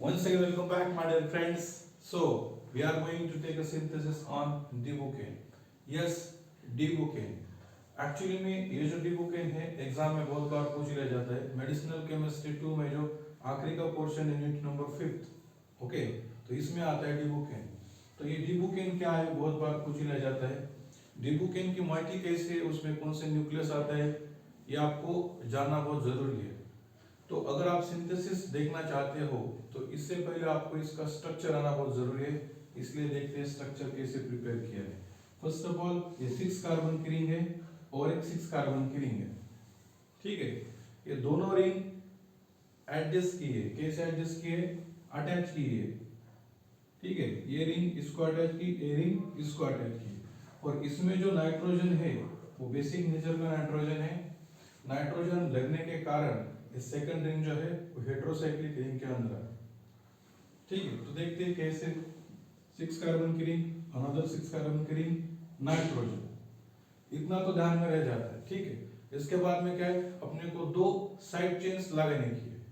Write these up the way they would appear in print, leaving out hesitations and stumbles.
Once again, welcome back, my dear friends. So, we are going to take a synthesis on dibukane. Yes, dibukane. Actually में ये जो डिबुकेन है exam में बहुत बार पूछ लिया जाता है मेडिसिनल केमिस्ट्री 2 में जो आखिरी का पोर्शन है यूनिट नंबर 5th। ओके, तो इसमें आता है डिबुकेन। तो ये डिबुकेन क्या है बहुत बार पूछ लिया जाता है। डिबुकेन की माइटी कैसे है, उसमें कौन से न्यूक्लियस आता है, ये आपको जानना बहुत जरूरी है। तो अगर आप सिंथेसिस देखना चाहते हो तो इससे पहले आपको इसका स्ट्रक्चर आना बहुत जरूरी है, इसलिए देखते हैं स्ट्रक्चर कैसे प्रिपेयर किया है। फर्स्ट ऑफ ऑल ये 6 कार्बन की रिंग है और एक 6 कार्बन की रिंग है, ठीक है। ये दोनों रिंग एडजस्ट की है, कैसे एडजस्ट की है, अटैच की है, ठीक है। ये रिंग इसको अटैच की, ये रिंग इसको अटैच की, और इसमें जो नाइट्रोजन है वो बेसिक नेचर का नाइट्रोजन है। नाइट्रोजन लगने के कारण ये सेकंड रिंग जो है वो हेटेरोसाइक्लिक रिंग के अंदर है, ठीक है। तो देखते हैं कैसे 6 कार्बन की रिंग, अनदर 6 कार्बन की रिंग, नाइट्रोजन, इतना तो ध्यान में रह जाता है, ठीक है। इसके बाद में क्या है, अपने को 2 साइड चेन्स लगाने की है,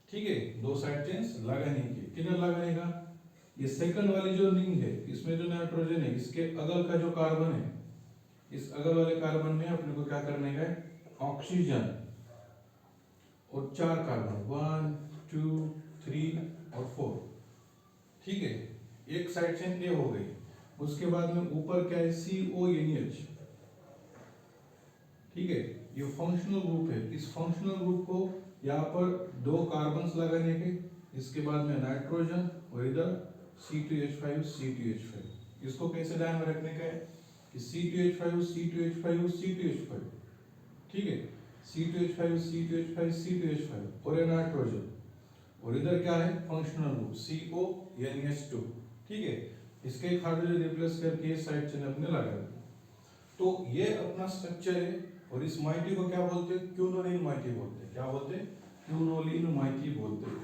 ठीक है। 2 साइड चेन्स लगाने की है। किधर लगाने का, ये सेकंड वाली जो रिंग है इसमें जो नाइट्रोजन है इसके अगल का जो कार्बन है, इस अगल वाले कार्बन में अपने को क्या करने का है, ऑक्सीजन और 4 कार्बन 1 2 3 और 4, ठीक है। एक साइड चेन ये हो गई। उसके बाद में ऊपर क्या है, CONH, ठीक है। ये फंक्शनल ग्रुप है। इस फंक्शनल ग्रुप को यहाँ पर 2 कार्बन्स लगाने के, इसके बाद में नाइट्रोजन और इधर C2H5 C2H5। इसको कैसे ध्यान में रखने का है कि C2H5 C2H5 C2H5, ठीक है। C2H5 C2H5 C2H5 और ये नाइट्रोजन, और इधर क्या है फंक्शनल ग्रुप CONH2, ठीक है। इसके एक हाइड्रोजन रिप्लेस करके साइड चेन अपने लगा दी। तो ये अपना स्ट्रक्चर है, और इस माइटी को क्या बोलते हैं, क्यूनोलिन माइटी बोलते हैं। क्या बोलते हैं, क्यूनोलिन माइटी बोलते हैं,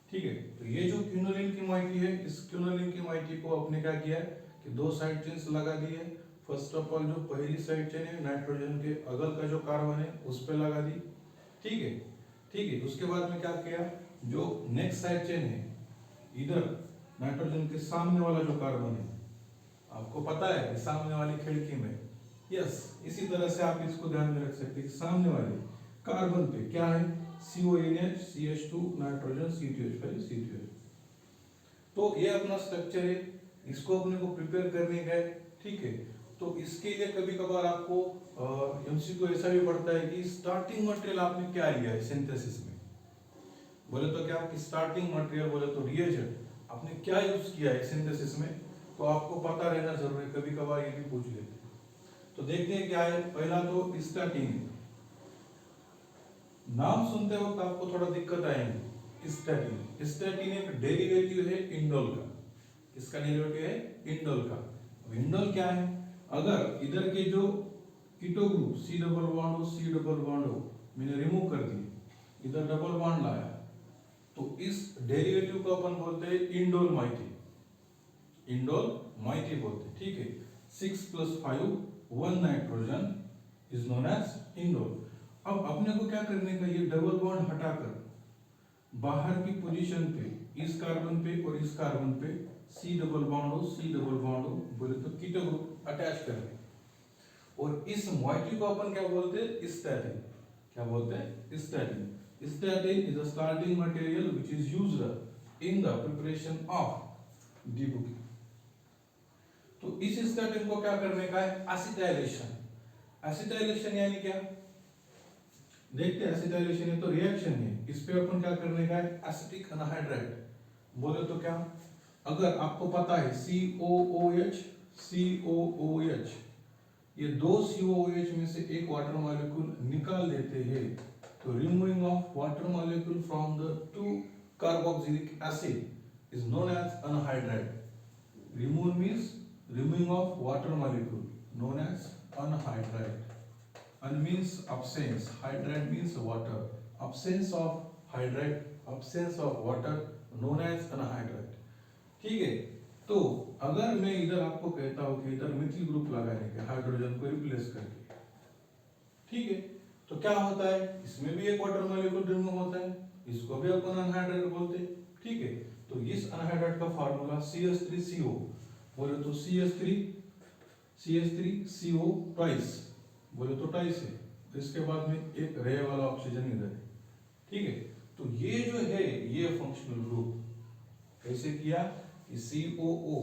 ठीक है। तो ये जो क्यूनोलिन की माइटी है, इस क्यूनोलिन की माइटी को अपने क्या किया कि 2 साइड चेन्स लगा दिए। फर्स्ट ऑफ ऑल जो पहली साइड चेन है नाइट्रोजन के अगल का जो कार्बन है उस पे लगा दी, ठीक है, ठीक है। उसके बाद में क्या किया, जो नेक्स्ट साइड चेन है इधर नाइट्रोजन के सामने वाला जो कार्बन है, आपको पता है सामने वाली खिड़की में, यस, इसी तरह से आप इसको ध्यान में रख सकते हैं कि सामने वाले कार्बन पे क्या है, CONH CH2 nitrogen C2H5 C2H। तो ये अपना स्ट्रक्चर है, इसको अपने को प्रिपेयर करने का है, ठीक है। तो इसके लिए कभी कभार आपको एमसीक्यू ऐसा भी पड़ता है कि स्टार्टिंग मटेरियल आपने क्या लिया है सिंथेसिस में, बोले तो क्या आपकी स्टार्टिंग मटेरियल, बोले तो रिएजेंट आपने क्या यूज किया है सिंथेसिस में, तो आपको पता रहना जरूरी है। कभी कभार ये भी पूछ लेते हैं। तो देखते हैं क्या है। पहला तो स्टैटिन, नाम सुनते वक्त आपको थोड़ा दिक्कत आएगी। स्टैटिन, स्टैटिन एक डेरिवेटिव है इंडोल का। इसका डेरिवेटिव है इंडोल का। इंडोल क्या है, अगर इधर के जो keto group C double bond O मैंने रिमूव कर दिए, इधर डबल बॉन्ड लाया, तो इस डेरिवेटिव को अपन बोलते हैं इंडोल माइटी, इंडोल माइटी बोलते हैं, ठीक है। 6 + 5 1 nitrogen is known as indole. अब अपने को क्या करने का, ये डबल बॉन्ड हटाकर बाहर की पोजीशन पे इस कार्बन पे और इस कार्बन पे C डबल बॉन्ड O बोले तो कीटो ग्रुप अटैच कर दे, और इस मॉइटी को अपन क्या बोलते हैं, स्टैटिन। क्या बोलते हैं, statin. Statin is a starting material which is used in the preparation of dibucaine. तो इस स्टैटिन को क्या करने का है, एसिटाइलेशन। एसिटाइलेशन यानी क्या, देखते हैं। एसिटाइलेशन है तो रिएक्शन है, इस पे अपन क्या करने का है, एसिटिक अनहाइड्राइड। बोले तो क्या, अगर आपको पता है COOH, ये 2 COOH में से एक वाटर मॉलिक्यूल निकाल देते हैं, तो removing of water molecule from the 2 carboxylic acid is known as anhydride. Remove means removing of water molecule known as anhydride. An means absence, hydride means water, absence of hydride, absence of water known as anhydride, ठीक है। तो अगर मैं इधर आपको कहता हूं कि इधर मिथिल ग्रुप लगाने के हाइड्रोजन को रिप्लेस करके, ठीक है, तो क्या होता है, इसमें भी एक वाटर मॉलिक्यूल रिमूव होता है, इसको भी अपन अनहाइड्रेट बोलते हैं। ठीक है, तो इस अनहाइड्रेट का फार्मूला CH3CO, बोले तो CH3CO ट्वाइस, बोले तो ट्वाइस है। इसके बाद में एक रहे वाला ऑक्सीजन इधर है। ठीक है, तो ये जो है ये फंक्शनल ग्रुप कैसे किया कि COO,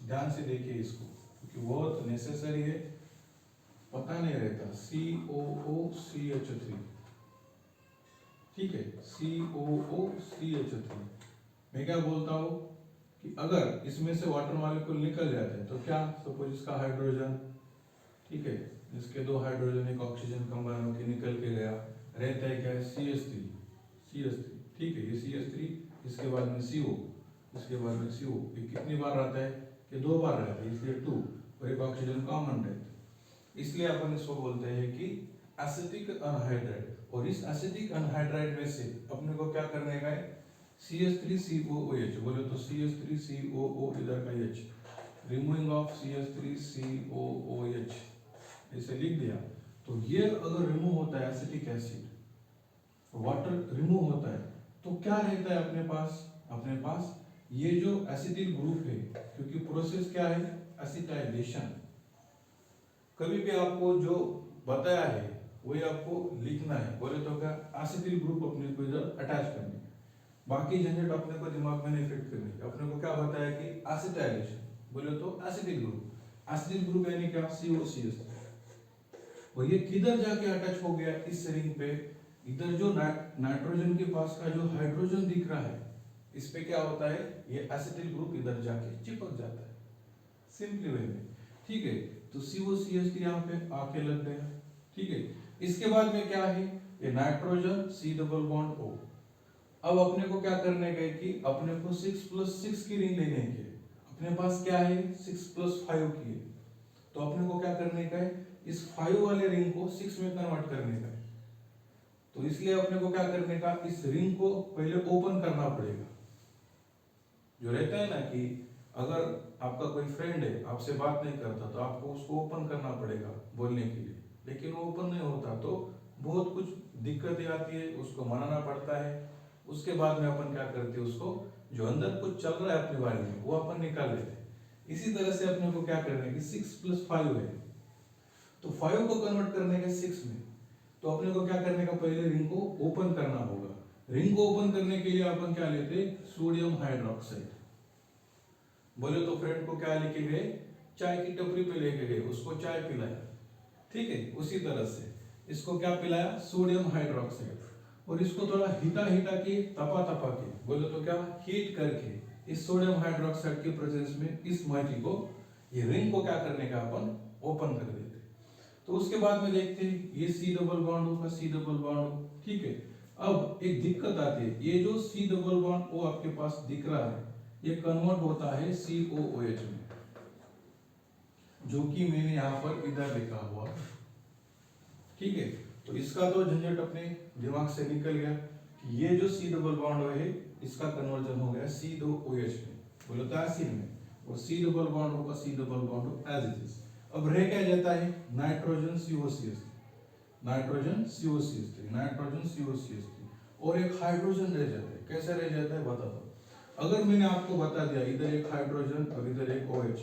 ध्यान से देखिए इसको क्योंकि बहुत नेसेसरी है, पता नहीं रहता, COOCH3। ठीक है, COOCH3। मैं क्या बोलता हूँ कि अगर इसमें से वाटर मॉलिक्यूल निकल जाते हैं तो क्या, सपोज इसका हाइड्रोजन, ठीक है, इसके दो हाइड्रोजन एक ऑक्सीजन कंबाइन होकर निकल के गया, रहता है क्या है CH3। ठीक है, ये CH3, इसके बाद में CO, इसके बाद में CO, ये कितनी बार रहता है कि 2 बार रहता है, इसलिए 2, और एक ऑक्सीजन कॉमन रहता है, इसलिए अपन इसको बोलते हैं कि एसिटिक अनहाइड्राइड। और इस एसिटिक अनहाइड्राइड में से अपने को क्या करने का है, CH3COOH, बोले तो CH3COO इधर का H, रिमूविंग ऑफ CH3COOH, ऐसे लिख दिया। तो ये अगर रिमूव होता है एसिटिक एसिड, वाटर रिमूव होता है, तो क्या रहता है अपने पास ये जो एसिटिल ग्रुप है, क्योंकि प्रोसेस क्या है एसिटाइलेशन। कभी भी आपको जो बताया है वही आपको लिखना है, बोले तो क्या एसिटिल ग्रुप अपने को इधर अटैच करने, बाकी झंझट अपने को दिमाग में नहीं फिट करनी। अपने को क्या बताया कि एसिटाइलेशन, बोले तो एसिटिल ग्रुप यानी क्या COCH। और ये किधर जाके अटैच हो गया इस रिंग पे, इधर जो नाइट्रोजन के पास का जो हाइड्रोजन दिख रहा है, इस पे क्या होता है, ये एसिटिल ग्रुप इधर जाके चिपक जाता है सिंपली वे में। ठीक है, तो COCH यहाँ पे आके लग गया। ठीक है, इसके बाद में क्या है, ये nitrogen C double bond O। अब अपने को क्या करने का है कि अपने को 6+6 की रिंग लेने की है, अपने पास क्या है 6+5 की है, तो अपने को क्या करने का है, इस 5 वाले रिंग को 6 में कन्वर्ट करने का है। तो इसलिए अपने को क्या करने का, इस रिंग को पहले ओपन करना पड़ेगा। जो रहता है ना कि अगर आपका कोई फ्रेंड है आपसे बात नहीं करता तो आपको उसको ओपन करना पड़ेगा बोलने के लिए, लेकिन वो ओपन नहीं होता तो बहुत कुछ दिक्कतें आती है, उसको मनाना पड़ता है। उसके बाद में अपन क्या करते हैं, उसको जो अंदर कुछ चल रहा है अपने बारे में वो अपन निकाल लेते हैं। इसी तरह से अपने को क्या करना है कि 6+5 है, तो 5 को कन्वर्ट करने के 6 में, तो अपने को क्या करने का, पहले रिंग को ओपन करना होगा। रिंग को ओपन करने के लिए अपन क्या लेते, सोडियम हाइड्रोक्साइड। बोले तो फ्रेंड को क्या लेके गए, चाय की टपरी पे लेके गए, उसको चाय पिलाया। ठीक है, उसी तरह से इसको क्या पिलाया, सोडियम हाइड्रोक्साइड, और इसको थोड़ा हिटा के तपा के, बोले तो क्या हीट करके इस सोडियम हाइड्रोक्साइड के प्रेजेंस में इस मॉइटी को, ये रिंग को क्या करने का अपन ओपन कर देते। तो उसके बाद में देखते हैं ये C डबल बॉन्ड होगा, C डबल बॉन्ड। ठीक है, अब एक दिक्कत आती है, ये जो C डबल बॉन्ड O आपके पास दिख रहा है ये कन्वर्ट होता है COOH में, जो कि मैंने यहाँ पर इधर लिखा हुआ। ठीक है, तो इसका तो झंझट अपने दिमाग से निकल गया कि ये जो C डबल बॉन्ड है इसका कन्वर्जन हो गया C2OH में, बोलो तो एसिड में, और C डबल बॉन्ड होगा C double bond as it is. अब रह क्या जाता है, नाइट्रोजन COCH3, और एक हाइड्रोजन रह जाता है। कैसे रह जाता है बता दो। अगर मैंने आपको बता दिया इधर एक हाइड्रोजन और इधर एक OH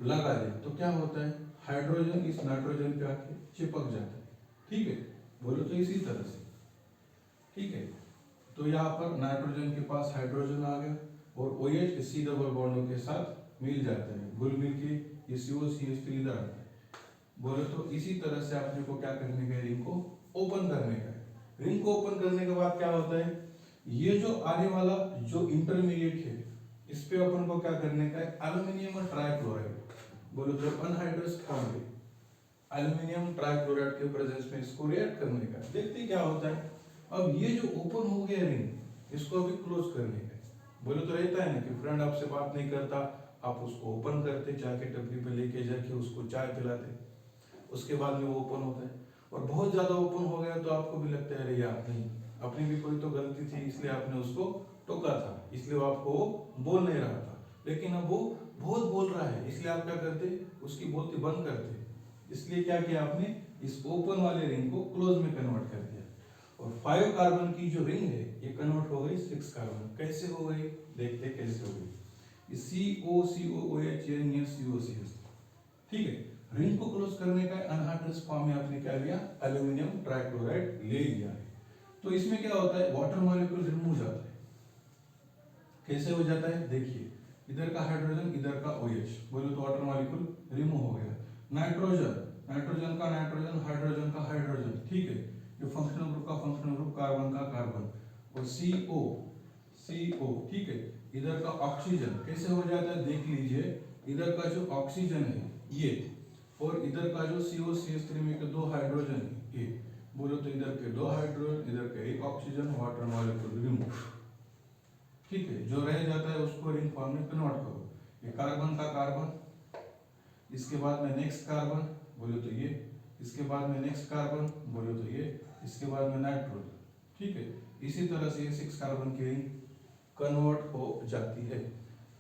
लगा दिया तो क्या होता है, हाइड्रोजन इस नाइट्रोजन पे आके चिपक जाता है। ठीक है, बोलो तो इसी तरह से। ठीक है, तो यहाँ पर नाइट्रोजन के पास हाइड्रोजन आ गया और OH C डबल बॉन्डों के साथ मिल जाता है, घुल मिल के ये COCH3 इधर आता है। बोले तो इसी तरह से आपने को क्या करने का है, रिंग को ओपन करने का है। रिंग को ओपन करने के बाद क्या होता है, ये जो आने वाला जो इंटरमीडिएट है इस पे अपन को क्या करने का है, एल्युमिनियम ट्राइक्लोराइड, बोलो तो अनहाइड्रस फॉर्म है, एल्युमिनियम ट्राइक्लोराइड के प्रेजेंस में इसको रिएक्ट करने का। देखते क्या होता है। अब ये जो ओपन हो गया रिंग, इसको अभी क्लोज करने का। बोले तो रहता है ना कि फ्रेंड आपसे बात नहीं करता, आप उसको ओपन करते, चाय के टपरी पे लेके जाके उसको चाय पिलाते, उसके बाद में वो ओपन होता है। और बहुत ज्यादा ओपन हो गया तो आपको भी लगता है अरे यार नहीं, अपनी भी कोई तो गलती थी इसलिए आपने उसको टोका था, इसलिए वो आपको बोल नहीं रहा था, लेकिन अब वो बहुत बोल रहा है इसलिए आप क्या करते, उसकी बोलती बंद करते। इसलिए क्या किया आपने, इस ओपन वाले रिंग को क्लोज में कन्वर्ट कर दिया। और 5 कार्बन की जो रिंग है ये कन्वर्ट हो गई 6 कार्बन। कैसे हो गई, देखते कैसे हो गई। COCOOH ये COCH, ठीक है। रिंग को क्लोज करने का अनहाइड्रस फॉर्म में आपने क्या लिया, एल्यूमिनियम ट्राइक्लोराइड ले लिया है। तो इसमें क्या होता है, वाटर मॉलिक्यूल रिमूव हो जाता है। कैसे हो जाता है, देखिए इधर का हाइड्रोजन इधर का OH, बोलो तो वाटर मॉलिक्यूल रिमूव हो गया। नाइट्रोजन, नाइट्रोजन का नाइट्रोजन, हाइड्रोजन का हाइड्रोजन, ठीक है। ये फंक्शनल ग्रुप का फंक्शनल ग्रुप, कार्बन का कार्बन। और CO, ठीक है। इधर का ऑक्सीजन कैसे हो जाता है, देख लीजिए। इधर का जो ऑक्सीजन है ये, और इधर का जो COCH3 में के 2 हाइड्रोजन है ये, बोलो तो इधर के 2 हाइड्रोजन इधर के 1 ऑक्सीजन, वाटर मॉलिक्यूल रिमूव, ठीक है। जो रह जाता है उसको रिंग फॉर्म में कन्वर्ट करो। ये कार्बन का कार्बन, इसके बाद में नेक्स्ट कार्बन, बोलो तो ये, इसके बाद में नेक्स्ट कार्बन, बोलो तो ये, इसके बाद में नाइट्रोजन, ठीक है। इसी तरह से ये 6 कार्बन की रिंग कन्वर्ट हो जाती है।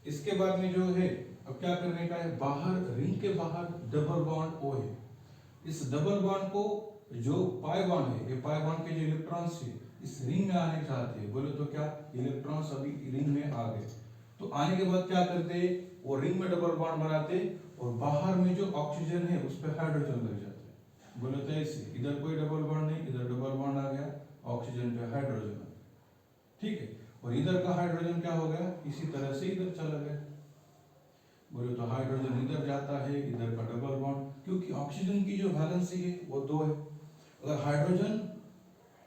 इसके बाद में जो है, अब क्या करने का है, बाहर रिंग के बाहर डबल बॉन्ड O है। इस डबल बॉन्ड को जो पाई बॉन्ड है, ये पाई बॉन्ड के जो इलेक्ट्रॉन्स है इस रिंग में आने चाहते हैं, बोले तो क्या, इलेक्ट्रॉन्स अभी रिंग में आ गए। तो आने के बाद क्या करते हैं, वो रिंग में डबल बॉन्ड बनाते, और बाहर में जो ऑक्सीजन है उस पर हाइड्रोजन लग जाते हैं, बोले तो ऐसे। इधर कोई डबल बॉन्ड नहीं, इधर डबल बॉन्ड आ गया, ऑक्सीजन पे हाइड्रोजन, ठीक है। और इधर का हाइड्रोजन क्या हो गया, इसी तरह से इधर चला गया, बोले तो हाइड्रोजन इधर जाता है, इधर का डबल बॉन्ड, क्योंकि ऑक्सीजन की जो वैलेंसी है वो 2 है। अगर हाइड्रोजन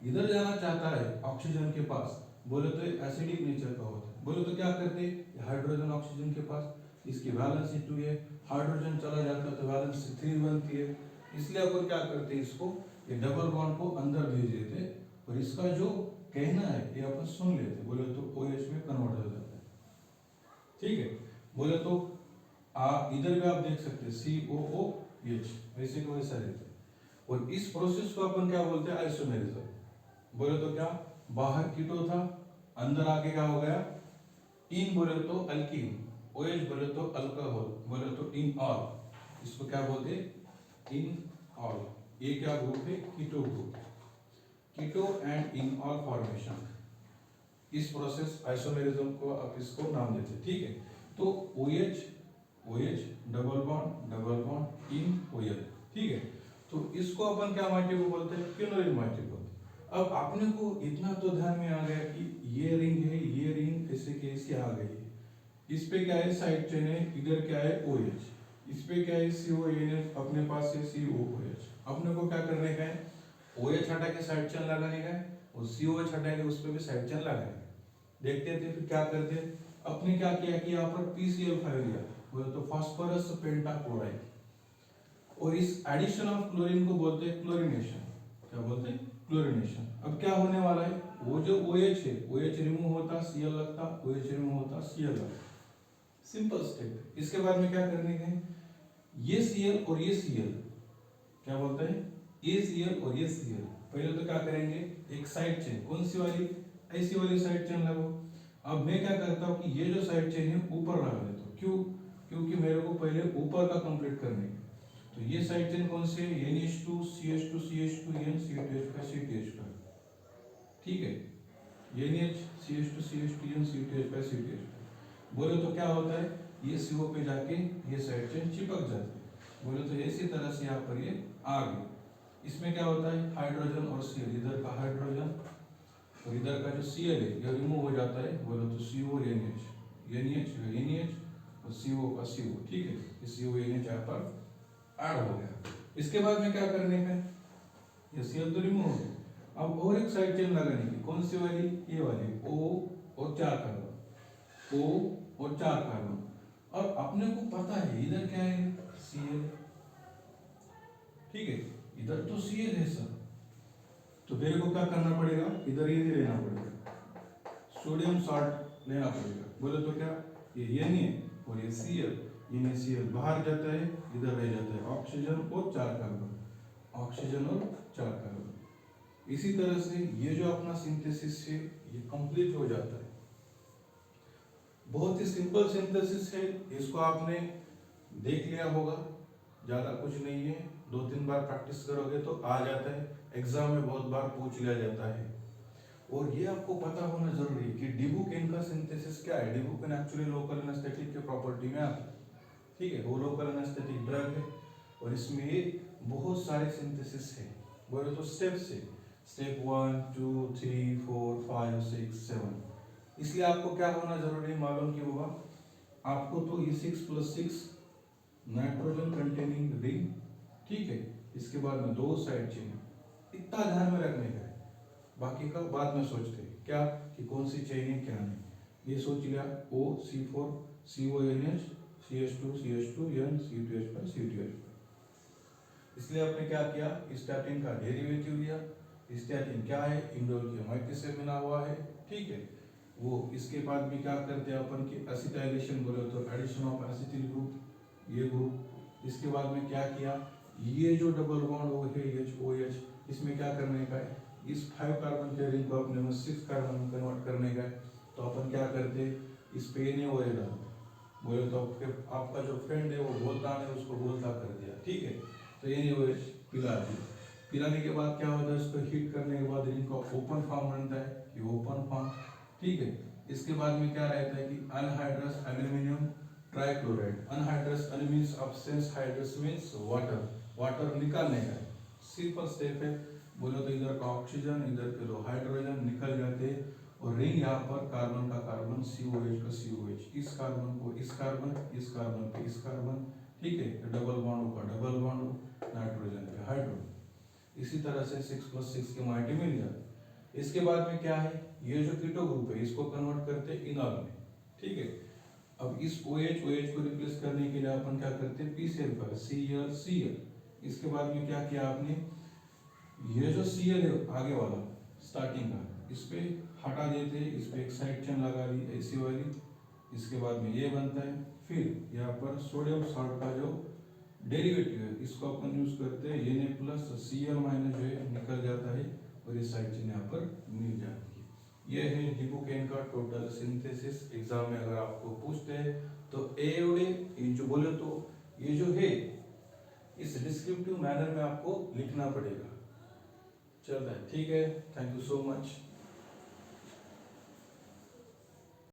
इधर जाना चाहता है ऑक्सीजन के पास, बोले तो एसिडिक नेचर का होता है, बोले तो क्या करते, हाइड्रोजन ऑक्सीजन के पास, इसकी वैलेंसी 2 है, हाइड्रोजन चला जाता है तो वैलेंसी 3 बनती है। इसलिए अपन क्या करते, इसको ये डबल बॉन्ड को अंदर भेज देते, और इसका जो कहना है ये अपन सुन लेते, बोले तो OH में कन्वर्ट हो जाता है, ठीक है। बोले तो इधर भी आप देख सकते हैं COOH, वैसे को वैसा रहता है। और इस प्रोसेस को अपन क्या बोलते हैं, आइसोमेरिज्म। बोले तो क्या, बाहर कीटो था, अंदर आके क्या हो गया, इन बोले तो अल्कीन, OH बोले तो अल्कोहल, बोले तो इन ऑल, इसको क्या बोलते, इन ऑल। ये क्या ग्रुप है, keto group, keto and enol formation. इस प्रोसेस आइसोमेरिज्म को आप इसको नाम देते, ठीक है। तो OH double bond in OL, ठीक है। तो इसको अपन क्या माइटी को बोलते हैं, क्विनोलिन माइटी बोलते हैं। अब आपने को इतना तो ध्यान में आ गया कि ये रिंग है, ये रिंग ऐसे कैसे आ गई है। इस पे क्या है, साइड चेन है, इधर क्या है OH, इस पे क्या है CONH, अपने पास है COOH। अपने को क्या करने का है, OH हटा के साइड चेन लगाने का है, और COH हटा के उस पे भी साइड चेन लगाने का है। देखते थे फिर क्या करते, अपने क्या किया कि यहाँ पर PCl5 लिया, बोले तो फास्फोरस पेंटाक्लोराइड। और इस एडिशन ऑफ क्लोरीन को बोलते हैं क्लोरीनेशन। क्या बोलते हैं, क्लोरीनेशन। अब क्या होने वाला है, वो जो OH है, OH रिमूव होता, Cl लगता, OH रिमूव होता, Cl लगता, सिंपल स्टेप। इसके बाद में क्या करने का है, ये Cl और ये Cl क्या बोलते हैं, ये Cl और ये Cl। पहले तो क्या करेंगे, एक साइड चेन, कौन सी वाली, ऐसी वाली साइड चेन लगाओ। अब मैं क्या करता हूँ कि ये जो साइड चेन है ऊपर लगा देता हूँ, क्यों, क्योंकि मेरे को पहले ऊपर का कंप्लीट करने का। तो ये साइड चेन कौन सी है, NH2 CH2 CH2 N C2H5 CTH5, ठीक है। NH CH2 CH2 N C2H5 CTH5। बोले तो क्या होता है, ये CO पे जाके ये साइड चेन चिपक जाती है, बोले तो इसी तरह से यहाँ पर ये आ गई। इसमें क्या होता है, हाइड्रोजन और Cl, इधर का हाइड्रोजन और इधर का जो Cl है ये रिमूव हो जाता है, बोले तो CO NH और CO का CO, ठीक है। CO NH यहाँ पर ऐड हो गया। इसके बाद में क्या करने का, ये Cl तो रिमूव हो गया। अब और एक साइड चेन लगाने की, कौन सी वाली, ये वाली, O और 4 कार्बन, O और 4 कार्बन। और अपने को पता है इधर क्या है, Cl, ठीक है। इधर तो Cl है सर, तो मेरे को क्या करना पड़ेगा, इधर ये लेना पड़ेगा, सोडियम सॉल्ट लेना पड़ेगा। बोले तो क्या, ये नहीं है, और ये Cl, ये Cl बाहर जाता है, इधर रह जाता है ऑक्सीजन और 4 कार्बन, ऑक्सीजन और 4 कार्बन। इसी तरह से ये जो अपना सिंथेसिस है ये कंप्लीट हो जाता है। बहुत ही सिंपल सिंथेसिस है, इसको आपने देख लिया होगा, ज़्यादा कुछ नहीं है। 2-3 बार प्रैक्टिस करोगे तो आ जाता है, एग्जाम में बहुत बार पूछ लिया जाता है। और ये आपको पता होना जरूरी है कि डिबुकेन का सिंथेसिस क्या है। डिबुकेन एक्चुअली लोकल एनेस्थेटिक के प्रॉपर्टी में आता है, ठीक है, वो लोकल एनेस्थेटिक ड्रग है और इसमें बहुत सारे सिंथेसिस है। बोले तो स्टेप्स है, स्टेप 1 2 3 4 5 6 7। इसलिए आपको क्या होना जरूरी है मालूम कि होगा आपको तो ये 6+6 नाइट्रोजन कंटेनिंग रिंग, ठीक है, इसके बाद में 2 साइड चेन, इतना ध्यान में रखने का है। बाकी का बाद में सोचते हैं क्या कि कौन सी चेन है क्या नहीं। ये सोच लिया O C4 CONH CH2 CH2 N C2H5 C2H5। इसलिए आपने क्या किया, स्टैटिन का डेरिवेटिव लिया। स्टैटिन क्या है, इंडोल की एमाइड से बना हुआ है, ठीक है। वो इसके बाद भी क्या करते हैं अपन की एसिटाइलेशन बोले तो एडिशन ऑफ एसिटिल ग्रुप, ये ग्रुप। इसके बाद में क्या किया, ये जो डबल बॉन्ड हो है OH, इसमें क्या करने का है, इस 5 कार्बन के रिंग को अपने 6 कार्बन में कन्वर्ट करने का है। तो अपन क्या करते, इस पे NaOH डालते, बोले तो आपका जो फ्रेंड है वो बोलता है, उसको बोलता कर दिया, ठीक है। तो NaOH पिला दिया। पिलाने के बाद क्या होता है, उसको हीट करने के बाद रिंग का ओपन फॉर्म बनता है, ये ओपन फॉर्म, ठीक है। इसके बाद में क्या रहता है कि anhydrous aluminium trichloride. Anhydrous means absence, hydrous means water, water निकालने का है, सिंपल स्टेप है। बोलो तो इधर का ऑक्सीजन, इधर के 2 हाइड्रोजन निकल जाते हैं और रिंग यहाँ पर कार्बन का कार्बन, COH का COH, इस कार्बन को इस कार्बन, इस कार्बन पे इस कार्बन, ठीक है। डबल बॉन्ड का डबल बॉन्ड, नाइट्रोजन पे हाइड्रोजन। इसी तरह से 6+6 की माइटी मिल जाती। इसके बाद में क्या है, ये जो कीटो ग्रुप है इसको कन्वर्ट करते हैं इनॉल में, ठीक है। अब इस OH को रिप्लेस करने के लिए अपन क्या करते हैं, PCl5 Cl। इसके बाद में क्या किया आपने, ये जो Cl है आगे वाला स्टार्टिंग का, इस पे हटा देते हैं, इस पे एक साइड चेन लगा दी ऐसी वाली। इसके बाद में ये बनता है, फिर यहाँ पर सोडियम सॉल्ट का जो डेरिवेटिव है इसको अपन यूज करते हैं, Na+Cl- जो है निकल जाता है और ये साइड चेन यहाँ पर मिल जाती है। ये है डिबुकेन का टोटल सिंथेसिस। एग्जाम में अगर आपको पूछते हैं तो ये जो बोले तो ये जो है इस डिस्क्रिप्टिव मैनर में आपको लिखना पड़ेगा। चल रहा है, ठीक है। Thank you so much.